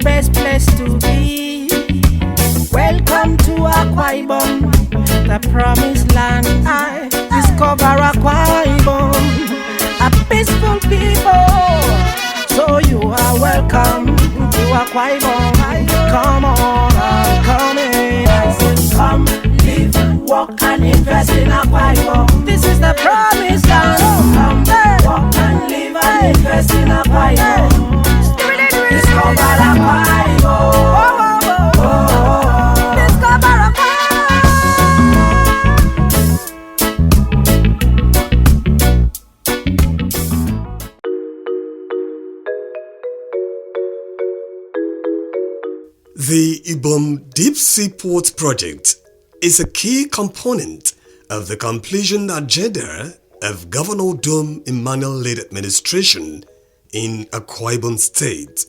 best place to be. Welcome to Akwa Ibom, the promised land. I discover Akwa Ibom, a peaceful people. So you are welcome to Akwa Ibom. Come on, come in. I said, come, live, walk and invest in Akwa Ibom. This is the promised land. Come, walk and live and invest in Akwa Ibom. Discover Akwa Ibom. Discover Akwa. The Ibom Deep Seaport project is a key component of the completion agenda of Governor Dom Emmanuel-led administration in Akwa Ibom State.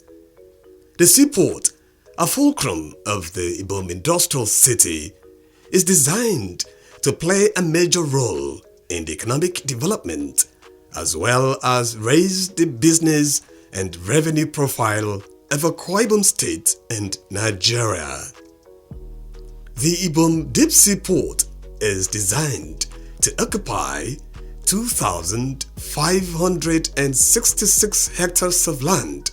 The seaport, a fulcrum of the Ibom Industrial City, is designed to play a major role in the economic development as well as raise the business and revenue profile of Akwa Ibom State and Nigeria. The Ibom Deep Seaport is designed to occupy 2,566 hectares of land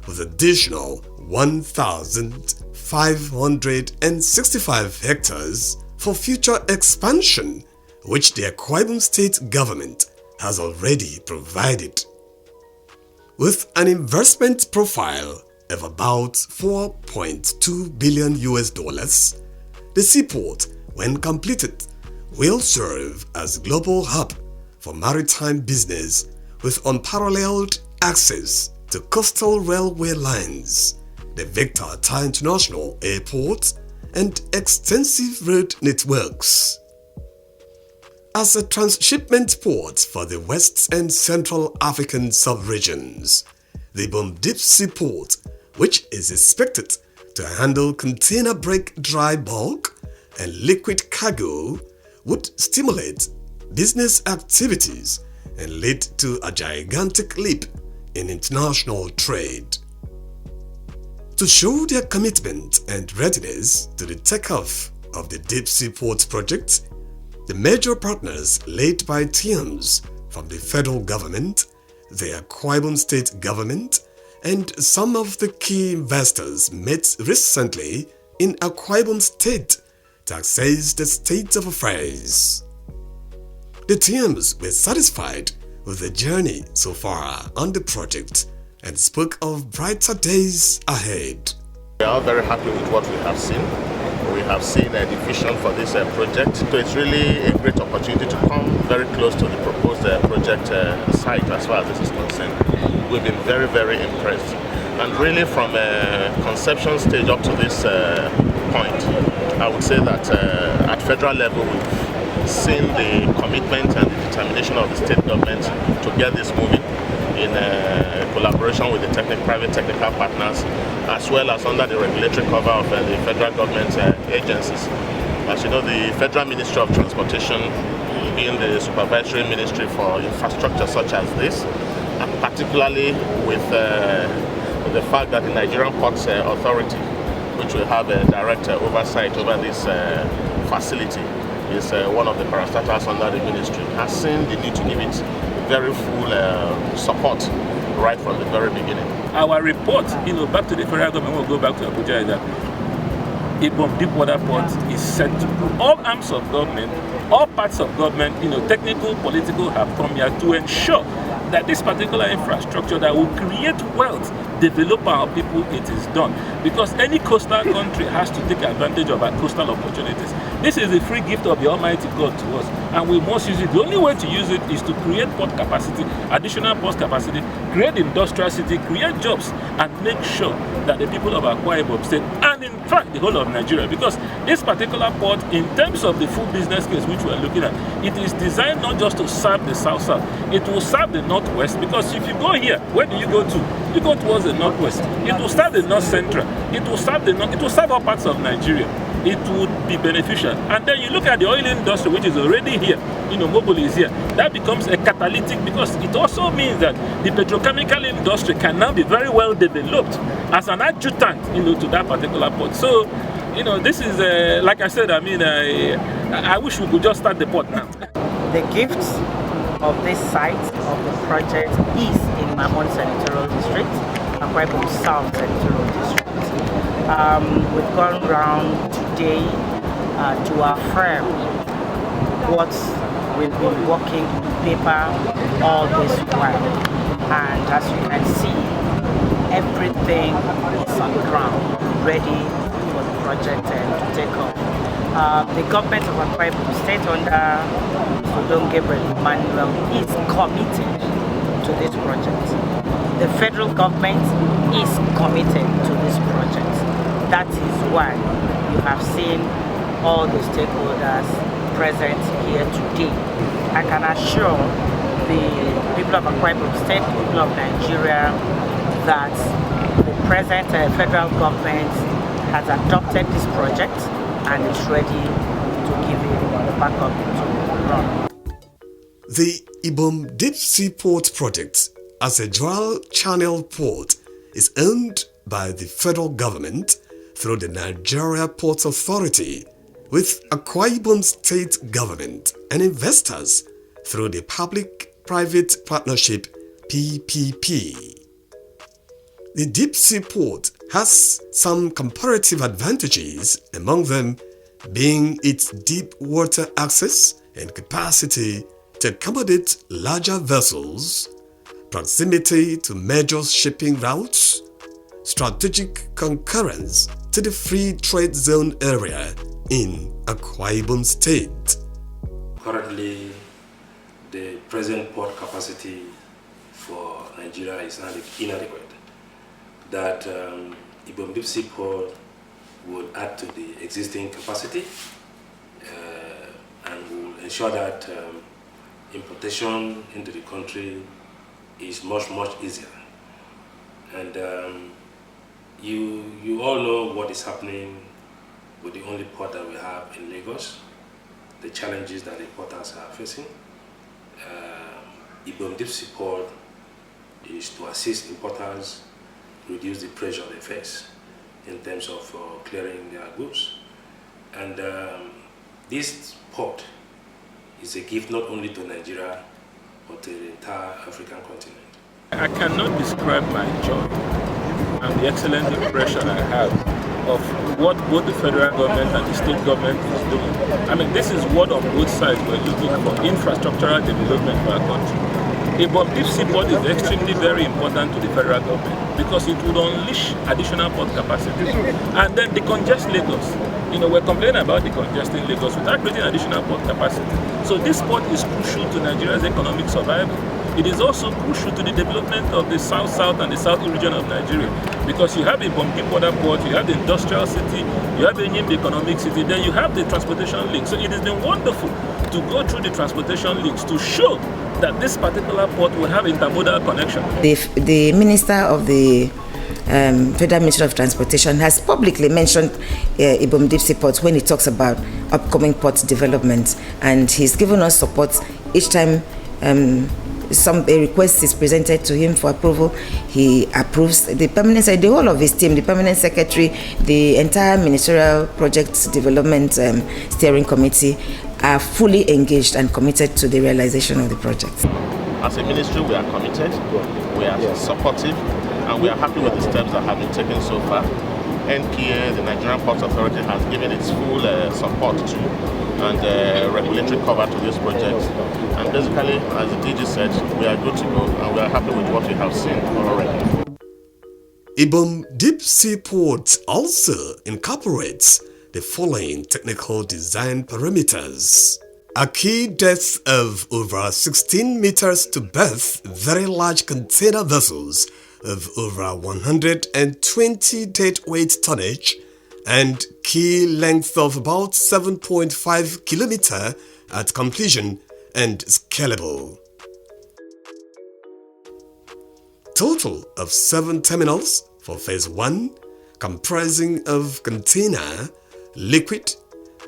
with additional 1,565 hectares for future expansion, which the Akwa Ibom State government has already provided. With an investment profile of about $4.2 billion, the seaport, when completed, will serve as global hub for maritime business with unparalleled access to coastal railway lines, the Victor Atta International Airport, and extensive road networks. As a transshipment port for the West and Central African sub-regions, the Ibom Deep Seaport, which is expected to handle container break dry bulk and liquid cargo, would stimulate business activities and lead to a gigantic leap in international trade. To show their commitment and readiness to the takeoff of the Deep Seaport project, the major partners led by teams from the federal government, the Akwa Ibom State government, and some of the key investors met recently in Akwa Ibom State to assess the state of affairs. The teams were satisfied with the journey so far on the project and spoke of brighter days ahead. We are very happy with what we have seen. We have seen the vision for this project. So it's really a great opportunity to come very close to the proposed project site as far as this is concerned. We've been very, very impressed. And really from a conception stage up to this point, I would say that at federal level we've seen the commitment and the determination of the state government to get this moving in collaboration with the private technical partners, as well as under the regulatory cover of the federal government agencies. As you know, the Federal Ministry of Transportation, being the supervisory ministry for infrastructure such as this, and particularly with the fact that the Nigerian Ports Authority, which will have a direct oversight over this facility, is one of the parastatals under the ministry, has seen the need to give it very full support right from the very beginning. Our report, back to the federal government, we'll go back to Abuja, is that Ibom Deep Water Port is set to all arms of government, all parts of government, technical, political, have come here to ensure that this particular infrastructure that will create wealth, develop our people, it is done. Because any coastal country has to take advantage of our coastal opportunities. This is a free gift of the Almighty God to us, and we must use it. The only way to use it is to create port capacity, additional port capacity, create industrial city, create jobs, and make sure that the people of Akwa Ibom State, and in fact the whole of Nigeria, because this particular port, in terms of the full business case which we are looking at, it is designed not just to serve the south-south, it will serve the northwest, because if you go here, where do you go to? You go towards the northwest. It will serve the north central. It will serve the north. It will serve all parts of Nigeria. It would be beneficial. And then you look at the oil industry, which is already here. Mobile is here. That becomes a catalytic, because it also means that the petrochemical industry can now be very well developed as an adjutant, to that particular port. So, this is like I said. I wish we could just start the port now. The gifts of this site of the project is in Mamon Senatorial District, Akwa Ibom South Senatorial District. We've gone around today to affirm what we've been working on paper all this while, and as you can see, everything is on the ground, ready for the project to take off. The government of Akwa Ibom State under Udom Gabriel Emmanuel is committed to this project. The federal government is committed to this project. That is why you have seen all the stakeholders present here today. I can assure the people of Akwa Ibom State, people of Nigeria, that the present federal government has adopted this project and is ready to give it the backup to run. The Ibom Deep Seaport project, as a dual channel port, is owned by the federal government through the Nigeria Ports Authority, with Akwa Ibom State government and investors through the Public-Private Partnership PPP. The deep sea port has some comparative advantages, among them being its deep water access and capacity to accommodate larger vessels, proximity to major shipping routes, strategic concurrence to the free trade zone area in Akwa Ibom State. Currently, the present port capacity for Nigeria is inadequate. That Ibom Deep Seaport would add to the existing capacity and will ensure that importation into the country is much easier. And you all know what is happening with the only port that we have in Lagos, the challenges that the porters are facing. Ibom Deep Seaport is to assist importers reduce the pressure they face in terms of clearing their goods. And this port is a gift not only to Nigeria, but to the entire African continent. I cannot describe my joy and the excellent impression I have of what both the federal government and the state government is doing. This is what on both sides we're looking for, infrastructural development for our country. Ibom Deep Seaport is extremely very important to the federal government because it would unleash additional port capacity and then decongest Lagos. We're complaining about decongesting Lagos without creating additional port capacity. So this port is crucial to Nigeria's economic survival. It is also crucial to the development of the south and the south region of Nigeria, because you have the Ibom Deep Water Port, you have the industrial city, you have the economic city, then you have the transportation link. So it has been wonderful to go through the transportation links to show that this particular port will have intermodal connection. The Minister of the Federal Ministry of Transportation has publicly mentioned Ibom Deep Seaport when he talks about upcoming port development, and he's given us support each time a request is presented to him for approval. He approves. The whole of his team, the permanent secretary, the entire ministerial project development steering committee are fully engaged and committed to the realization of the project. As a ministry, we are committed, we are supportive, and we are happy with the steps that have been taken so far. NPA, the Nigerian Ports Authority, has given its full support to and regulatory cover to this project. And basically, as the DG said, we are good to go and we are happy with what we have seen already. Ibom Deep Seaport also incorporates the following technical design parameters: a key depth of over 16 meters to berth very large container vessels of over 120 deadweight tonnage, and key length of about 7.5 kilometer at completion and scalable. total of 7 terminals for Phase 1, comprising of container, liquid,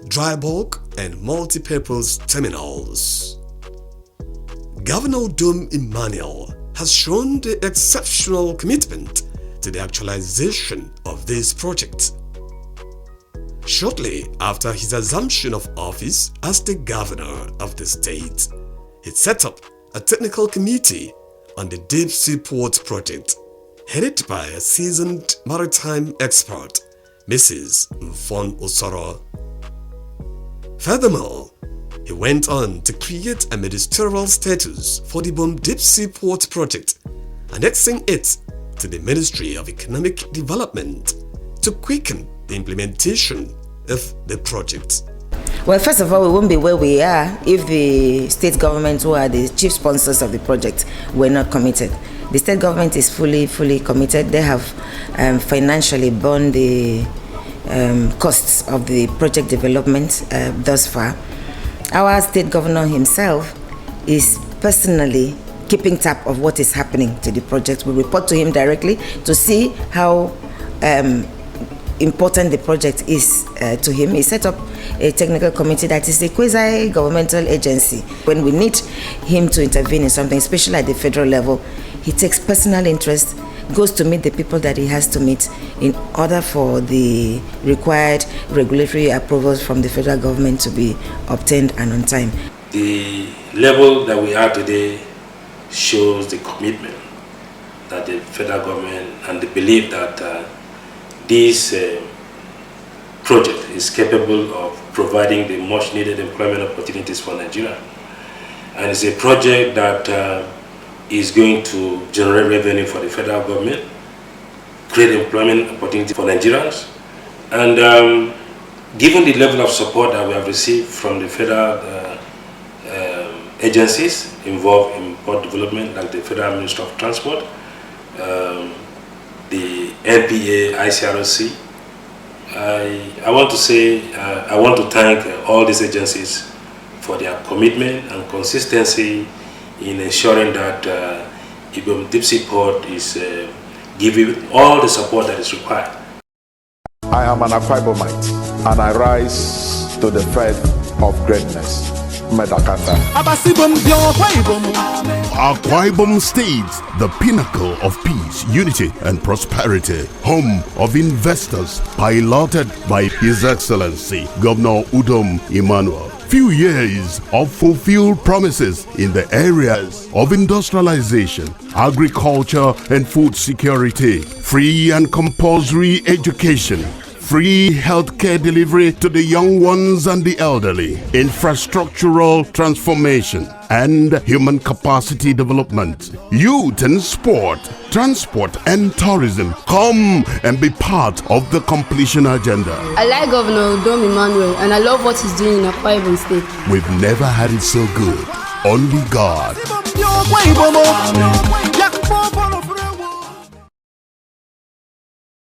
dry bulk and multi-purpose terminals. Governor Udom Emmanuel has shown the exceptional commitment to the actualization of this project. Shortly after his assumption of office as the governor of the state, he set up a technical committee on the Deep Seaport project, headed by a seasoned maritime expert, Mrs. Mfon Osoro. Furthermore, he went on to create a ministerial status for the Ibom Deep Seaport project, annexing it to the Ministry of Economic Development to quicken the implementation of the project. Well, first of all, we won't be where we are if the state government, who are the chief sponsors of the project, were not committed. The state government is fully committed. They have financially borne the costs of the project development thus far. Our state governor himself is personally keeping tab of what is happening to the project. We report to him directly to see how important the project is to him. He set up a technical committee that is a quasi-governmental agency. When we need him to intervene in something, especially at the federal level, he takes personal interest, goes to meet the people that he has to meet in order for the required regulatory approvals from the federal government to be obtained and on time. The level that we are today shows the commitment that the federal government and the belief that this project is capable of providing the much needed employment opportunities for Nigeria. And it's a project that is going to generate revenue for the federal government, create employment opportunity for Nigerians, and given the level of support that we have received from the federal agencies involved in port development, like the Federal Ministry of Transport, the NPA, ICRC, I want to say, I want to thank all these agencies for their commitment and consistency in ensuring that Ibom Deep Seaport is giving all the support that is required. I am an Akwa Ibomite and I rise to the faith of greatness. Medakata. Akwa Ibom State, the pinnacle of peace, unity and prosperity, home of investors, piloted by His Excellency Governor Udom Emmanuel. Few years of fulfilled promises in the areas of industrialization, agriculture and food security, free and compulsory education, free healthcare delivery to the young ones and the elderly, infrastructural transformation, and human capacity development, youth and sport, transport and tourism. Come and be part of the completion agenda. I like Governor Udom Emmanuel and I love what he's doing in Akwa Ibom State. We've never had it so good. Only God.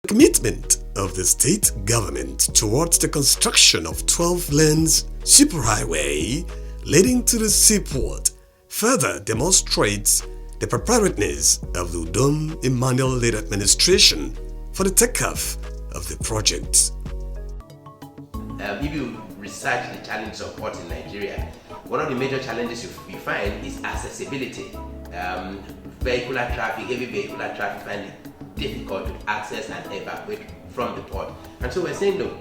Commitment of the state government towards the construction of 12 lanes superhighway leading to the seaport further demonstrates the preparedness of the Udom Emmanuel-led administration for the takeoff of the project. If you research the challenges of ports in Nigeria, one of the major challenges we find is accessibility. Vehicular traffic, heavy vehicular traffic, find it difficult to access and evacuate from the port. And so we're saying, look,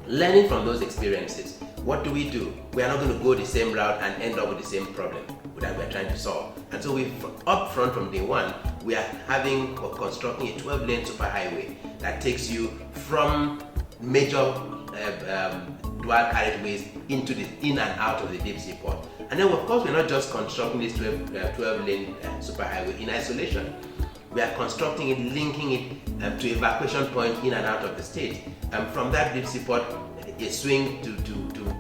learning from those experiences, what do? We are not going to go the same route and end up with the same problem that we're trying to solve. And so up front from day one, we are having or constructing a 12-lane superhighway that takes you from major dual carriageways into the in and out of the deep sea port. And then of course we're not just constructing this 12-lane superhighway in isolation. We are constructing it, linking it to evacuation point in and out of the state. From that deep sea port, a swing to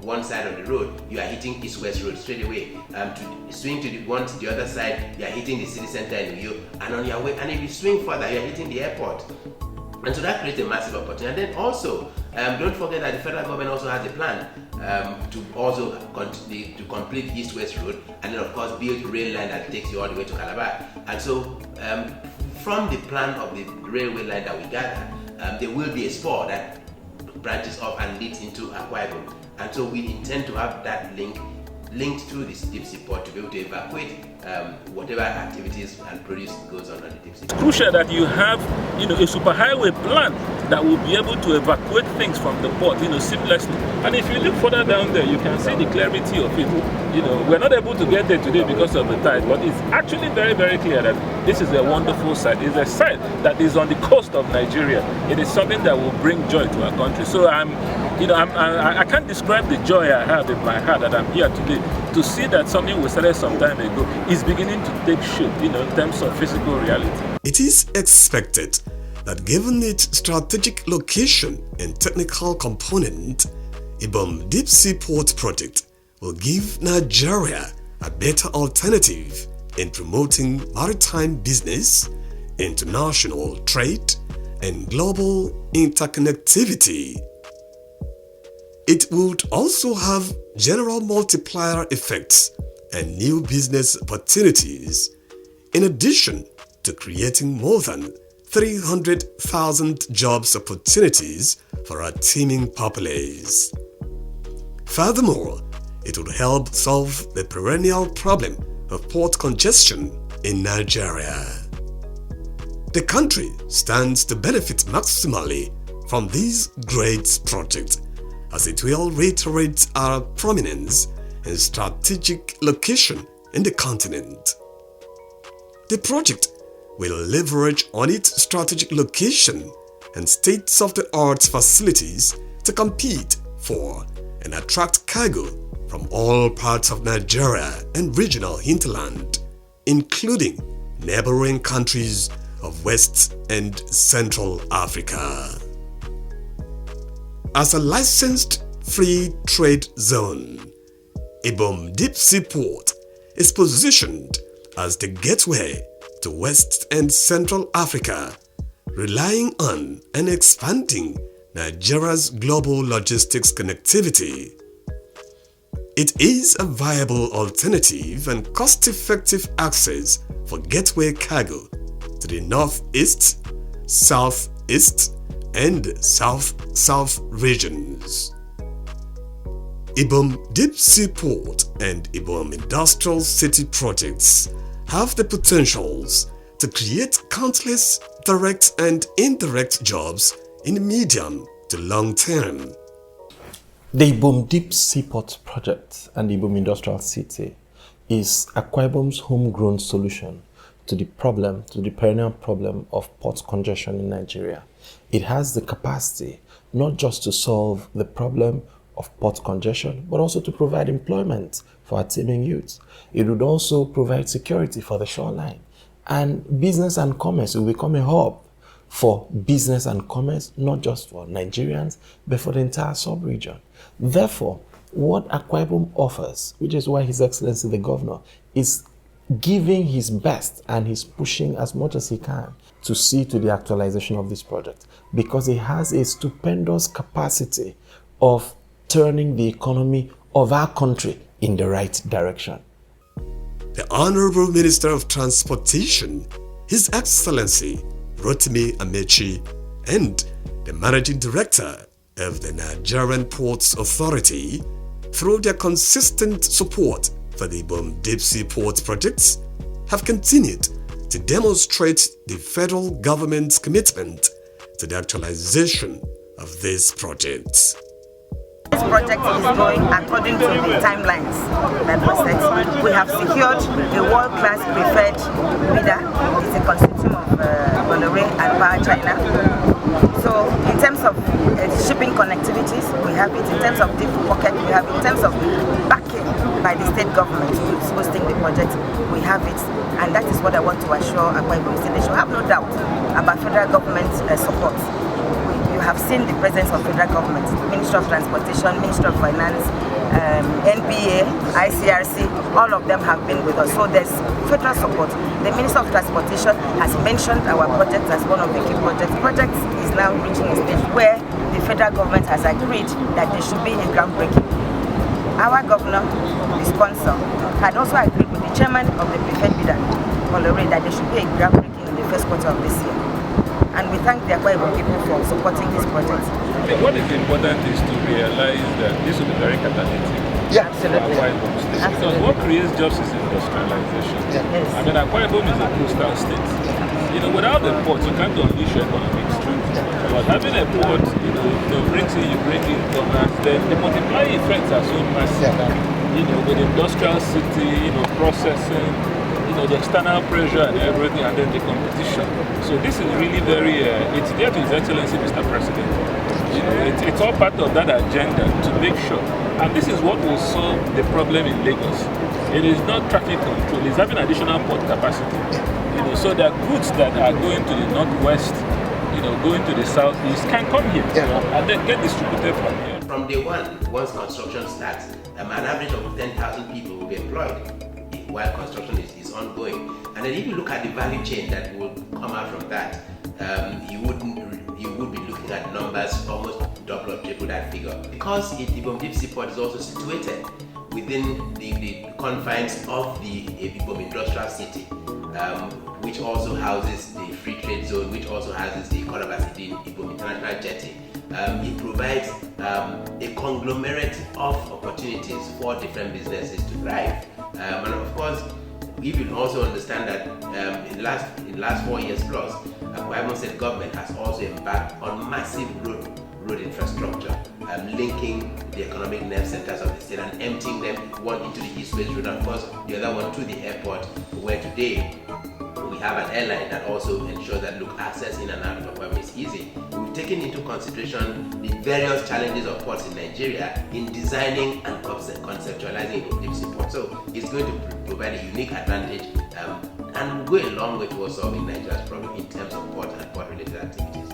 one side of the road, you are hitting East-West Road straight away. To swing to the other side, you are hitting the city center in Uyo. And on your way, and if you swing further, you are hitting the airport. And so that creates a massive opportunity. And then also, don't forget that the federal government also has a plan to also to complete East-West Road, and then of course build rail line that takes you all the way to Calabar. And so from the plan of the railway line that we gather, there will be a spur that branches off and leads into Akwa Ibom. And so we intend to have that linked to this deep seaport to be able to evacuate whatever activities and produce goes on the deep seaport. Crucial that you have, a superhighway plan that will be able to evacuate things from the port, seamlessly. And if you look further down there, you can see the clarity of it. We're not able to get there today because of the tide, but it's actually very, very clear that this is a wonderful site. It's a site that is on the coast of Nigeria. It is something that will bring joy to our country. So I can't describe the joy I have in my heart that I'm here today to see that something we started some time ago is beginning to take shape, in terms of physical reality. It is expected that given its strategic location and technical component, Ibom Deep Seaport project will give Nigeria a better alternative in promoting maritime business, international trade, and global interconnectivity. It would also have general multiplier effects and new business opportunities, in addition to creating more than 300,000 jobs opportunities for our teeming populace. Furthermore, it would help solve the perennial problem of port congestion in Nigeria. The country stands to benefit maximally from this great project, as it will reiterate our prominence and strategic location in the continent. The project will leverage on its strategic location and state-of-the-art facilities to compete for and attract cargo from all parts of Nigeria and regional hinterland, including neighboring countries of West and Central Africa. As a licensed free trade zone, Ibom Deep Seaport is positioned as the gateway to West and Central Africa, relying on and expanding Nigeria's global logistics connectivity. It is a viable alternative and cost-effective access for gateway cargo to the northeast, southeast, and south-south regions. Ibom Deep Seaport and Ibom Industrial City projects have the potentials to create countless direct and indirect jobs in the medium to long term. The Ibom Deep Seaport project and the Ibom Industrial City is Akwa Ibom's homegrown solution to the perennial problem of port congestion in Nigeria. It has the capacity not just to solve the problem of port congestion, but also to provide employment for our teeming youths. It would also provide security for the shoreline. And business and commerce will become a hub for business and commerce, not just for Nigerians, but for the entire sub-region. Therefore, what Akwa Ibom offers, which is why His Excellency the Governor is giving his best and he's pushing as much as he can to see to the actualization of this project, because it has a stupendous capacity of turning the economy of our country in the right direction. The Honorable Minister of Transportation, His Excellency Rotimi Amechi, and the Managing Director of the Nigerian Ports Authority, through their consistent support for the Ibom Deep Seaport projects, have continued to demonstrate the federal government's commitment to the actualization of these projects. This project is going according to the timelines that were set. We have secured a world-class preferred bidder. It's a consortium of Bolloré and Power China. So in terms of shipping connectivities, we have it. In terms of deep pocket, we have it. In terms of backing by the state government who's hosting the project, we have it. And that is what I want to assure Akwa Ibom State. They should have no doubt about federal government support. You have seen the presence of federal government, Ministry of Transportation, Ministry of Finance, NPA, ICRC, all of them have been with us. So there's federal support. The Minister of Transportation has mentioned our project as one of the key projects. The project is now reaching a stage where the federal government has agreed that there should be a groundbreaking. Our governor, the sponsor, had also agreed with the chairman of the preferred bidder, that there should be a groundbreaking in the first quarter of this year. And we thank the Akwa Ibom people for supporting this project. What is important is to realize that this will be very catalytic. Yeah, absolutely. For Akwa Ibom State. Because what creates jobs is industrialization. Yes. I mean, Akwa Ibom is a coastal state. Without the port, you can't unleash your economic strength. But having a port, brings in, you bring in commerce, then the multiplying effects are so massive. With industrial city, processing, the external pressure and everything, and then the competition. So this is really very, it's there to His Excellency, Mr. President. It's all part of that agenda to make sure. And this is what will solve the problem in Lagos. It is not traffic control, it's having additional port capacity. So that goods that are going to the northwest, going to the southeast can come here and then get distributed from here. From day one, once construction starts, an average of 10,000 people will be employed while construction is ongoing. And then if you look at the value chain that will come out from that, you would be looking at numbers almost double or triple that figure. Because Ibom Deep Seaport is also situated within the confines of the Ibom Industrial City, which also houses the free trade zone, which also houses the Ibom International Jetty. It provides a conglomerate of opportunities for different businesses to thrive. And of course, we will also understand that in the last 4 years plus, Akwa Ibom State government has also embarked on massive road infrastructure, linking the economic nerve centers of the state and emptying them, one into the East-West Road, and of course the other one to the airport, where today we have an airline that also ensures that access in and out of Akwa Ibom is easy. We've taken into consideration the various challenges of ports in Nigeria in designing and conceptualizing Ibom Deep Seaport. So it's going to provide a unique advantage and will go a long way towards solving Nigeria's problem in terms of port and port-related activities.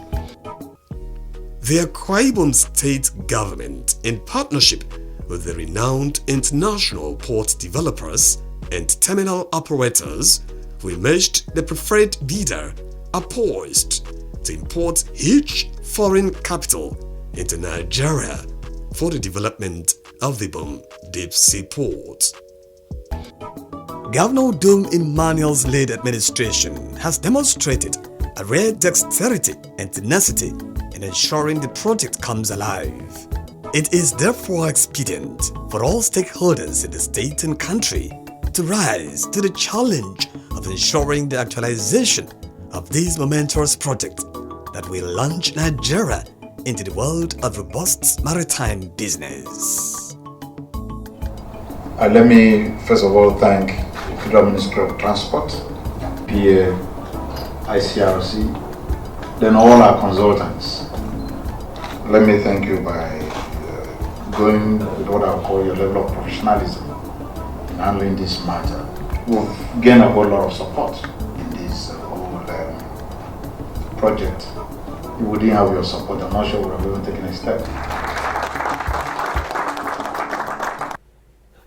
The Akwa Ibom State government, in partnership with the renowned international port developers and terminal operators who emerged the preferred bidder, are poised to import huge foreign capital into Nigeria for the development of the Ibom Deep Seaport. Governor Udom Emmanuel's led administration has demonstrated a rare dexterity and tenacity in ensuring the project comes alive. It is therefore expedient for all stakeholders in the state and country to rise to the challenge of ensuring the actualization of this momentous project that will launch Nigeria into the world of robust maritime business. Let me first of all thank the Federal Ministry of Transport, PA, ICRC, then all our consultants. Let me thank you by going with what I call your level of professionalism in handling this matter. We've gained a whole lot of support in this whole project. If we didn't have your support, I'm not sure we would have even taken a step.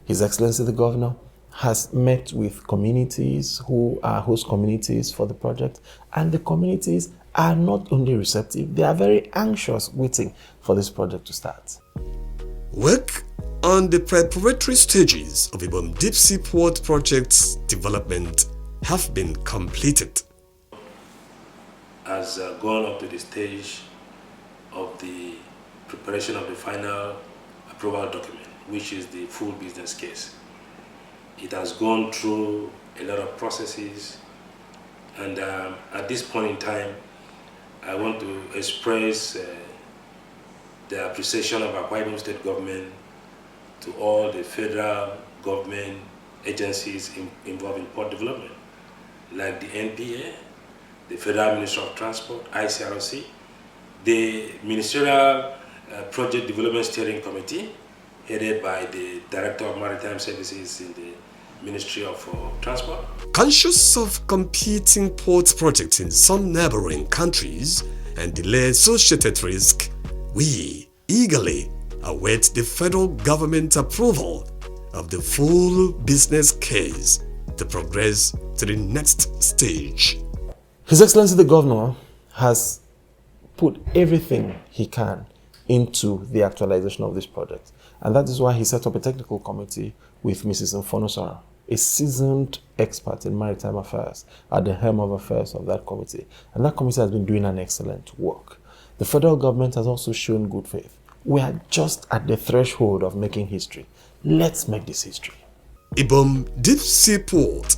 His Excellency the Governor has met with communities who are host communities for the project, and the communities are not only receptive, they are very anxious waiting for this project to start. Work on the preparatory stages of Ibom Deep Seaport project's development have been completed. Has gone up to the stage of the preparation of the final approval document, which is the full business case. It has gone through a lot of processes, and at this point in time, I want to express the appreciation of Akwa Ibom State government to all the federal government agencies involved in port development, like the NPA, the Federal Ministry of Transport, ICRC, the Ministerial Project Development Steering Committee, headed by the Director of Maritime Services in the Ministry of Transport. Conscious of competing port projects in some neighboring countries and the associated risk, we eagerly await the federal government approval of the full business case to progress to the next stage. His Excellency the Governor has put everything he can into the actualization of this project. And that is why he set up a technical committee with Mrs. Mfonosara, a seasoned expert in maritime affairs, at the helm of affairs of that committee. And that committee has been doing an excellent work. The federal government has also shown good faith. We are just at the threshold of making history. Let's make this history. Ibom Deep Seaport,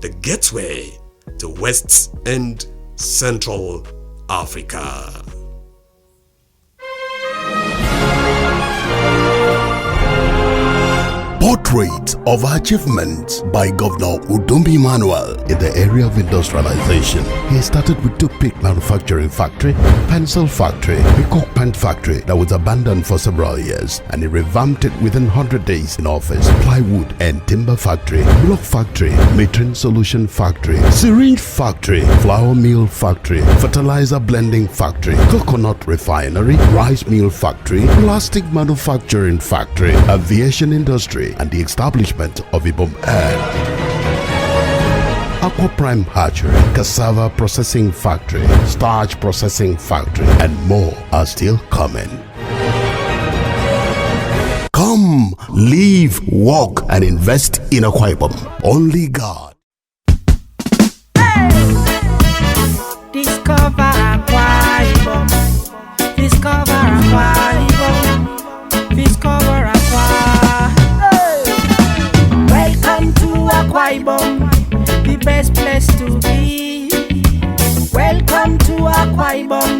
the gateway to West and Central Africa. Portrait of achievements by Governor Udom Emmanuel in the area of industrialization. He started with toothpick manufacturing factory, pencil factory, peacock pen factory that was abandoned for several years, and he revamped it within 100 days in office. Plywood and timber factory, block factory, metering solution factory, syringe factory, flour mill factory, fertilizer blending factory, coconut refinery, rice mill factory, plastic manufacturing factory, aviation industry, and the establishment of Ibom Air. Aqua Prime Hatchery, cassava processing factory, starch processing factory, and more are still coming. Come, live, work, and invest in Akwa Ibom. Only God. Discover Akwa Ibom. Discover Akwa Ibom. Discover Akwa. Welcome to Akwa Ibom, the best place to be. Welcome to Akwa Ibom,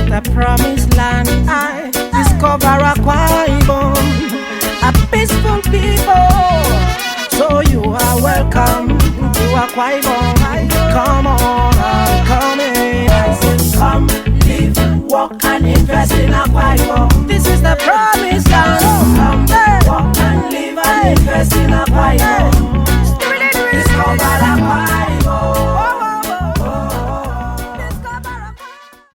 the promised land. I discover Akwa Ibom, a peaceful people. So you are welcome to Akwa Ibom. Come on, I'm coming. I said come, live, work and invest in Akwa Ibom.